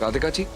राधिका जी,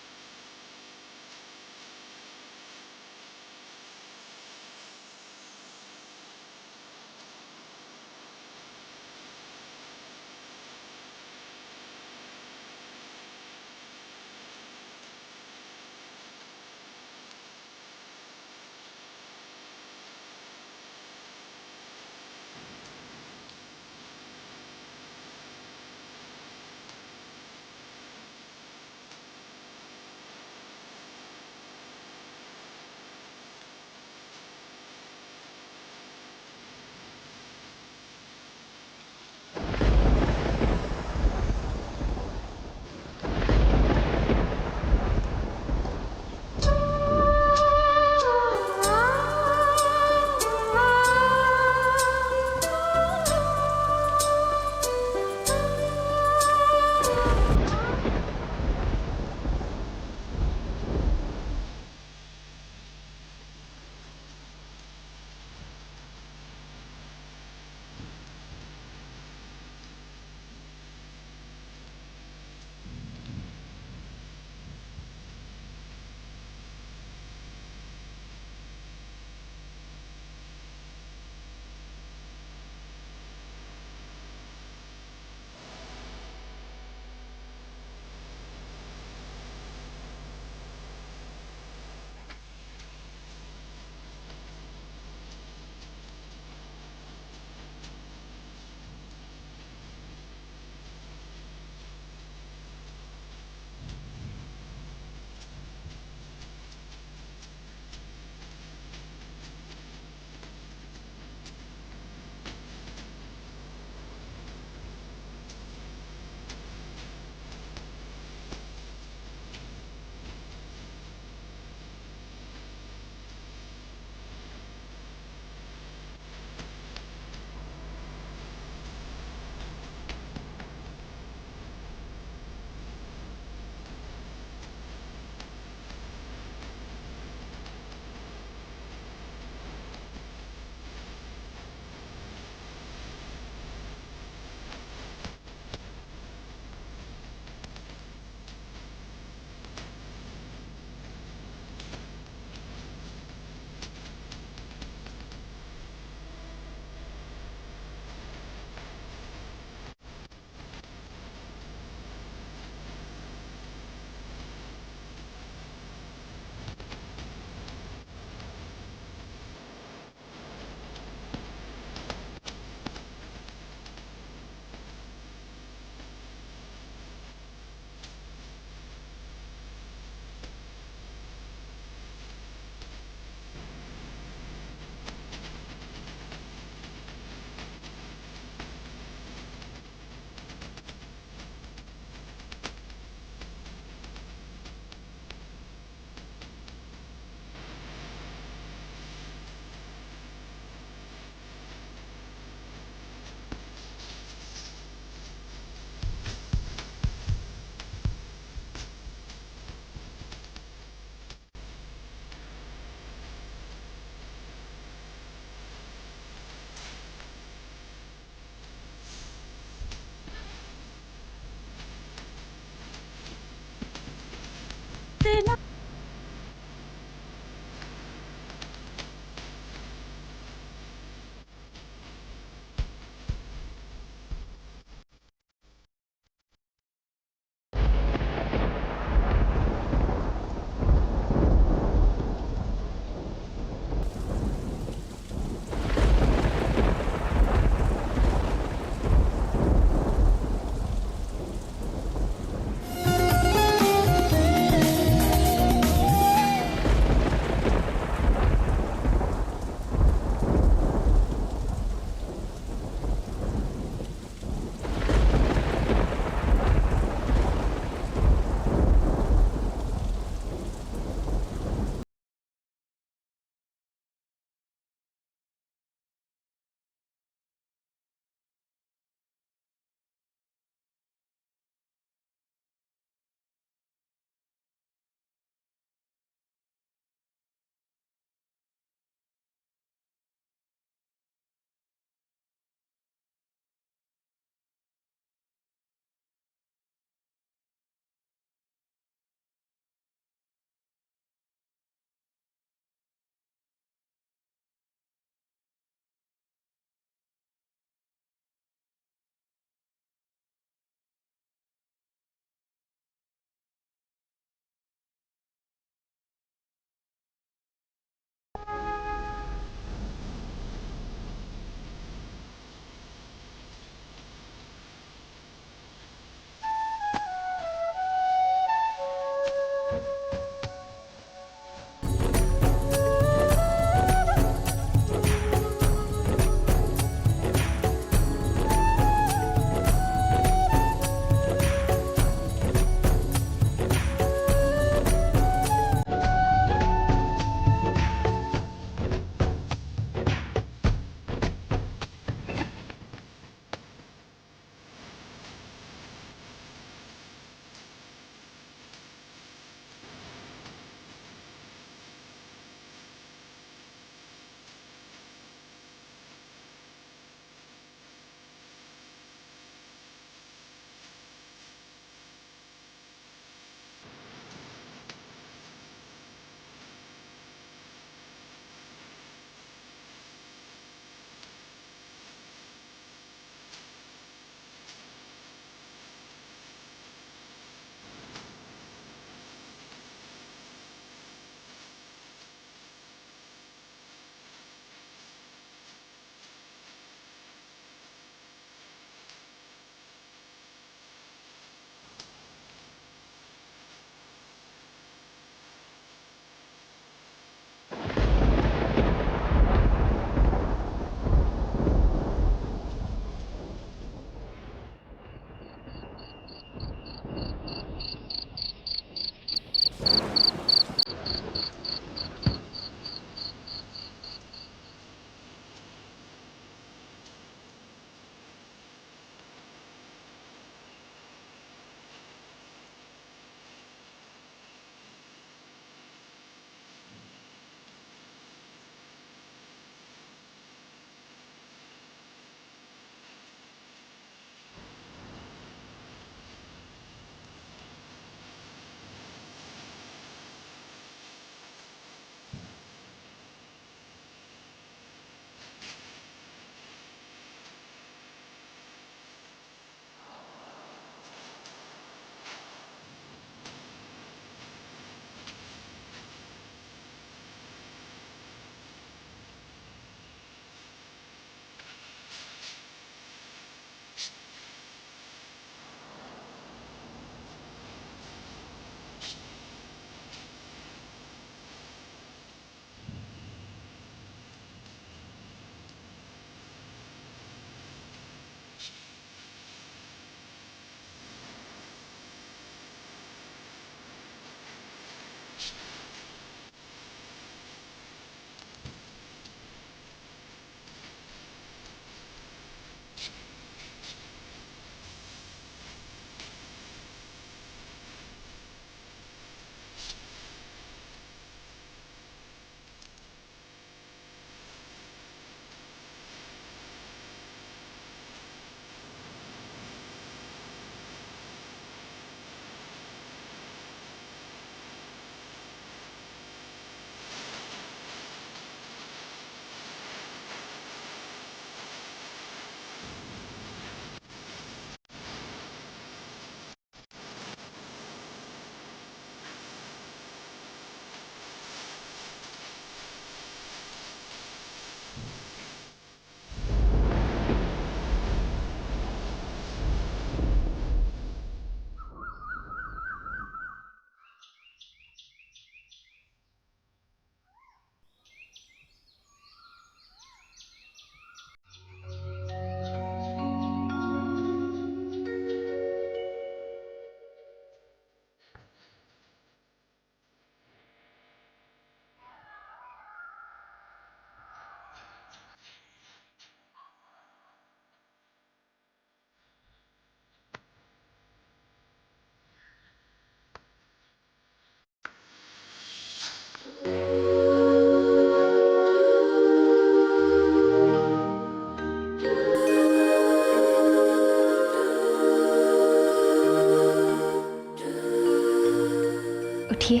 उठिए।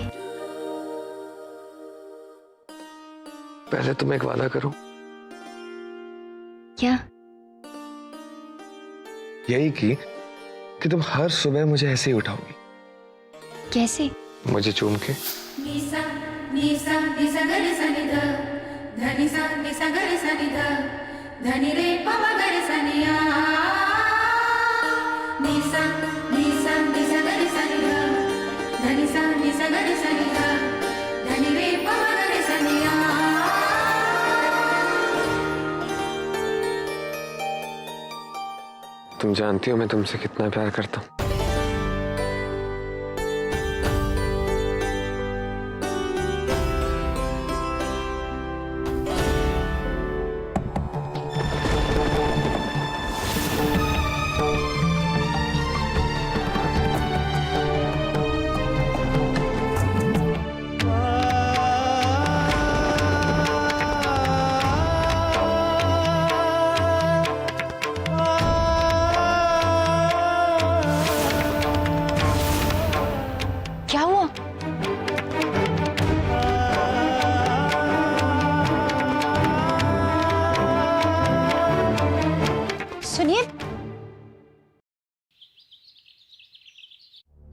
पहले तुम एक वादा करो। क्या? यही कि तुम हर सुबह मुझे ऐसे ही उठाओगी। कैसे? मुझे चूम के। निसा निसा निसा गर सा नि ध धनि सा निसा गर सा नि ध धनि रे प म गर सा नि आ निसा निसा निसा गर सा नि ध धनि सा निसा गर सा नि ध धनि रे प म गर सा नि आ। तुम जानती हो मैं तुमसे कितना प्यार करता हूँ। क्या हुआ? सुनिए।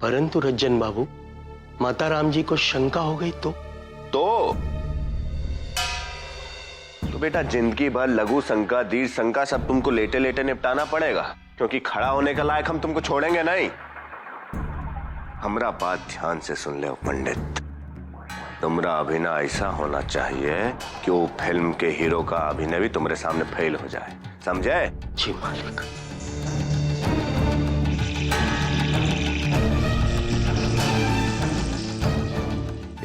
परंतु रज्जन बाबू, माता राम जी को शंका हो गई तो बेटा जिंदगी भर लघु शंका दीर्घ शंका सब तुमको लेटे लेटे निपटाना पड़ेगा, क्योंकि खड़ा होने का लायक हम तुमको छोड़ेंगे नहीं। हमरा बात ध्यान से सुन ले पंडित, तुम्हारा अभिनय ऐसा होना चाहिए कि वो फिल्म के हीरो का अभिनय भी तुम्हारे सामने फेल हो जाए, समझे? जी मालिक।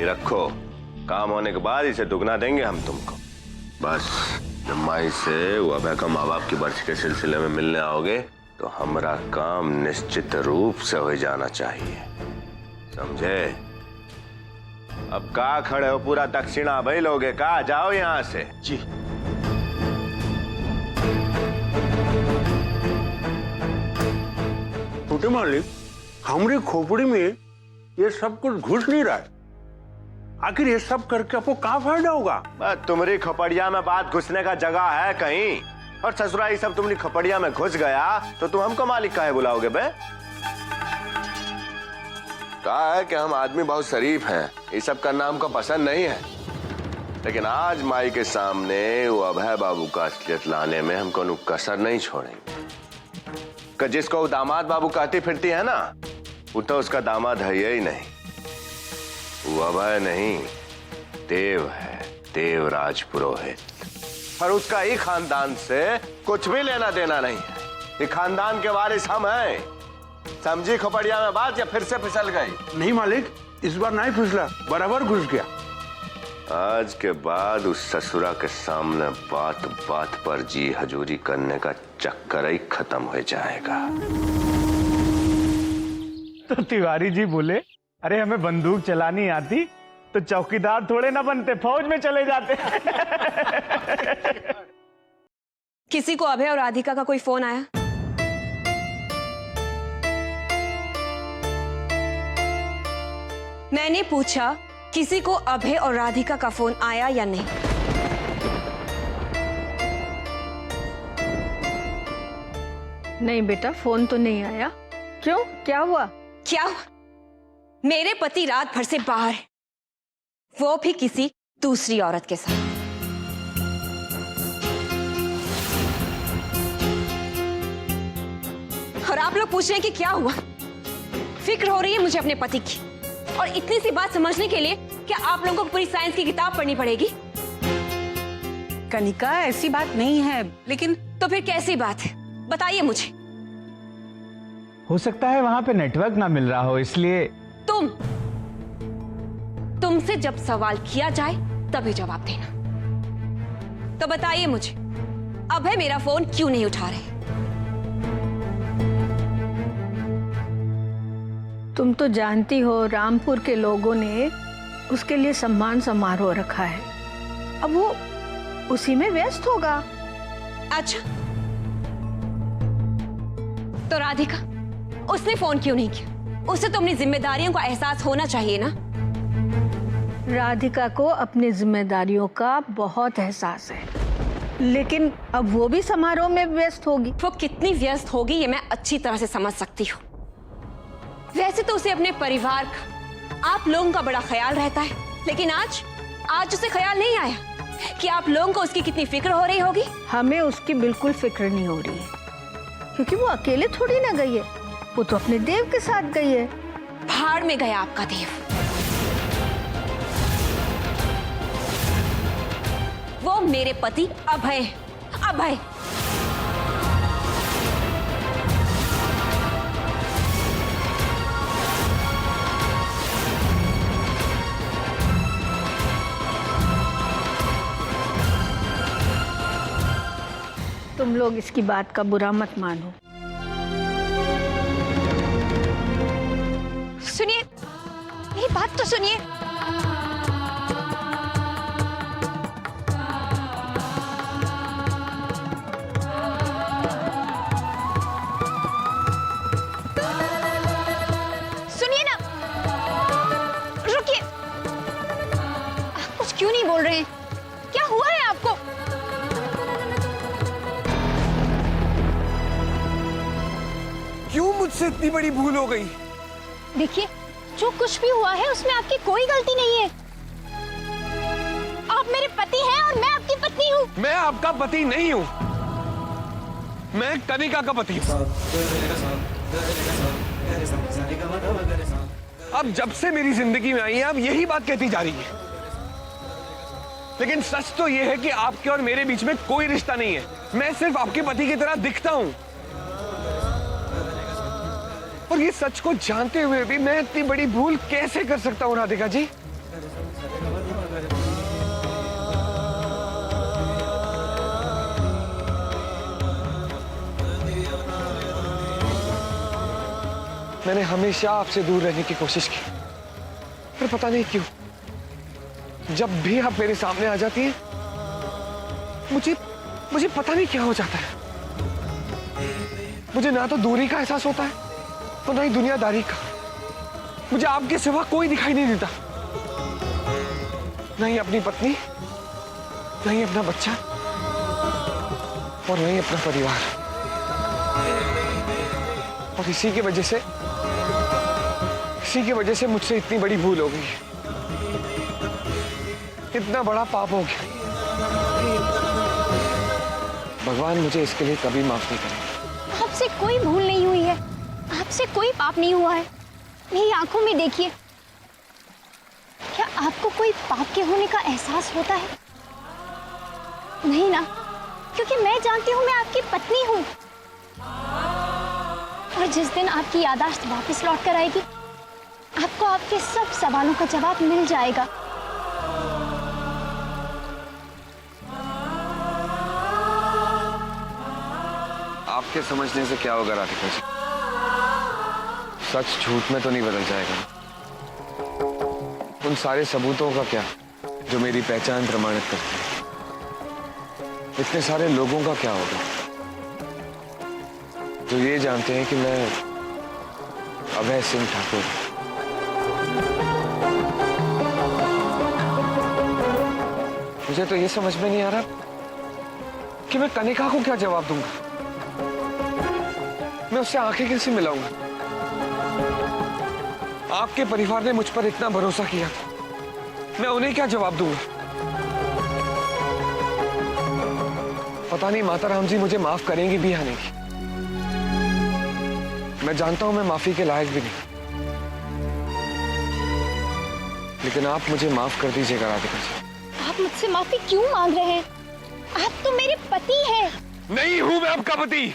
ये रखो, काम होने के बाद इसे दुगना देंगे हम तुमको। बस जब माई से वो अभय का माँ बाप की बर्थ के सिलसिले में मिलने आओगे तो हमारा काम निश्चित रूप से हो जाना चाहिए, समझे? अब कहाँ खड़े हो, पूरा दक्षिणा भाई लोगे, कहाँ जाओ यहाँ से। जी। छोटे मालिक, हमारी खोपड़ी में ये सब कुछ घुस नहीं रहा है। आखिर ये सब करके आपको क्या फायदा होगा? बस तुम्हारी खपड़िया में बात घुसने का जगह है कहीं? और ससुरा ये सब तुम्हारी खपड़िया में घुस गया तो तुम हमको मालिक काहे बुलाओगे बे? कहा है कि हम आदमी बहुत शरीफ हैं, ये सब करना हमको पसंद नहीं है, लेकिन आज माई के सामने वो अभय बाबू का असलियत लाने में हमको कसर नहीं छोड़ेंगे। कि जिसको वो दामाद बाबू कहती फिरती है ना, वो तो उसका दामाद है ही नहीं, वो अभय नहीं देव है, देवराज पुरोहित। और उसका ही खानदान से कुछ भी लेना देना नहीं है। ये खानदान के वारिस हम हैं, समझी खोपड़िया में बात या फिर से फिसल गई? नहीं मालिक, इस बार नहीं फिसला, बराबर घुस गया। आज के बाद उस ससुरा के सामने बात बात पर जी हजूरी करने का चक्कर ही खत्म हो जाएगा। तो तिवारी जी बोले, अरे हमें बंदूक चलानी आती तो चौकीदार थोड़े ना बनते, फौज में चले जाते। किसी को अभय और राधिका का कोई फोन आया? मैंने पूछा किसी को अभय और राधिका का फोन आया या नहीं? नहीं बेटा, फोन तो नहीं आया। क्यों, क्या हुआ? क्या हुआ? मेरे पति रात भर से बाहर है, वो भी किसी दूसरी औरत के साथ। और आप लोग पूछ रहे हैं कि क्या हुआ? फिक्र हो रही है मुझे अपने पति की, और इतनी सी बात समझने के लिए क्या आप लोगों को पूरी साइंस की किताब पढ़नी पड़ेगी? कनिका, ऐसी बात नहीं है, लेकिन तो फिर कैसी बात है, बताइए मुझे। हो सकता है वहां पे नेटवर्क ना मिल रहा हो, इसलिए। तुमसे जब सवाल किया जाए तभी जवाब देना। तो बताइए मुझे, अभय मेरा फोन क्यों नहीं उठा रहे? तुम तो जानती हो रामपुर के लोगों ने उसके लिए सम्मान समारोह रखा है, अब वो उसी में व्यस्त होगा। अच्छा, तो राधिका, उसने फोन क्यों नहीं किया? उसे तो अपनी जिम्मेदारियों का एहसास होना चाहिए ना। राधिका को अपनी जिम्मेदारियों का बहुत एहसास है, लेकिन अब वो भी समारोह में व्यस्त होगी। वो कितनी व्यस्त होगी ये मैं अच्छी तरह से समझ सकती हूँ। वैसे तो उसे अपने परिवार का, आप लोगों का बड़ा ख्याल रहता है, लेकिन आज उसे ख्याल नहीं आया कि आप लोगों को उसकी कितनी फिक्र हो रही होगी। हमें उसकी बिल्कुल फिक्र नहीं हो रही है, क्योंकि वो अकेले थोड़ी ना गई है, वो तो अपने देव के साथ गई है। भाड़ में गया आपका देव। वो मेरे पति अभय है, अभय। तुम लोग इसकी बात का बुरा मत मानो। सुनिए, मेरी बात तो सुनिए। सुनिए ना, रुकिए। आप कुछ क्यों नहीं बोल रहे हैं? क्या हुआ है आपको? क्यों मुझसे इतनी बड़ी भूल हो गई? देखिए, जो कुछ भी हुआ है उसमें आपकी कोई गलती नहीं है। आप मेरे पति हैं और मैं आपकी पत्नी हूँ। मैं आपका पति नहीं हूँ, मैं कनिका का पति हूँ। अब जब से मेरी जिंदगी में आई है, अब यही बात कहती जा रही है, लेकिन सच तो यह है कि आपके और मेरे बीच में कोई रिश्ता नहीं है। मैं सिर्फ आपके पति की तरह दिखता हूँ, और ये सच को जानते हुए भी मैं इतनी बड़ी भूल कैसे कर सकता हूँ राधिका जी? मैंने हमेशा आपसे दूर रहने की कोशिश की, पर पता नहीं क्यों जब भी आप मेरे सामने आ जाती हैं मुझे पता नहीं क्या हो जाता है। मुझे ना तो दूरी का एहसास होता है और ना ही दुनियादारी का। मुझे आपके सिवा कोई दिखाई नहीं देता, नहीं अपनी पत्नी, नहीं अपना बच्चा और नहीं अपना परिवार। और इसी की वजह से मुझसे इतनी बड़ी भूल हो गई, इतना बड़ा पाप हो गया। भगवान मुझे इसके लिए कभी माफ नहीं करेंगे। आपसे कोई भूल नहीं हुई है, आपसे कोई पाप नहीं हुआ है। मेरी आंखों में देखिए, क्या आपको कोई पाप के होने का एहसास होता है? नहीं ना, क्योंकि मैं जानती हूँ मैं आपकी पत्नी हूँ। और जिस दिन आपकी याददाश्त वापस लौट कर आएगी, आपको आपके सब सवालों का जवाब मिल जाएगा। आपके समझने से क्या होगा राधिका जी? सच झूठ में तो नहीं बदल जाएगा। उन सारे सबूतों का क्या जो मेरी पहचान प्रमाणित करते हैं? इतने सारे लोगों का क्या होगा जो ये जानते हैं कि मैं अभय सिंह ठाकुर। मुझे तो ये समझ में नहीं आ रहा कि मैं कनिका को क्या जवाब दूंगा। मैं उससे आंखें कैसे मिलाऊंगा? आपके परिवार ने मुझ पर इतना भरोसा किया, मैं उन्हें क्या जवाब दूंगा? पता नहीं माता राम जी मुझे माफ करेंगी भी या नहीं। मैं जानता हूं मैं माफी के लायक भी नहीं, लेकिन आप मुझे माफ कर दीजिएगा राधिका जी। आप मुझसे माफी क्यों मांग रहे हैं? आप तो मेरे पति हैं। नहीं हूं मैं आपका पति।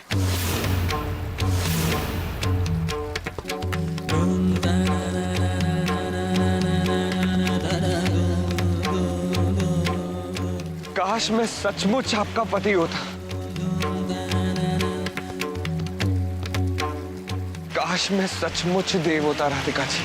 काश मैं सचमुच आपका पति होता। काश मैं सचमुच देव होता राधिका जी।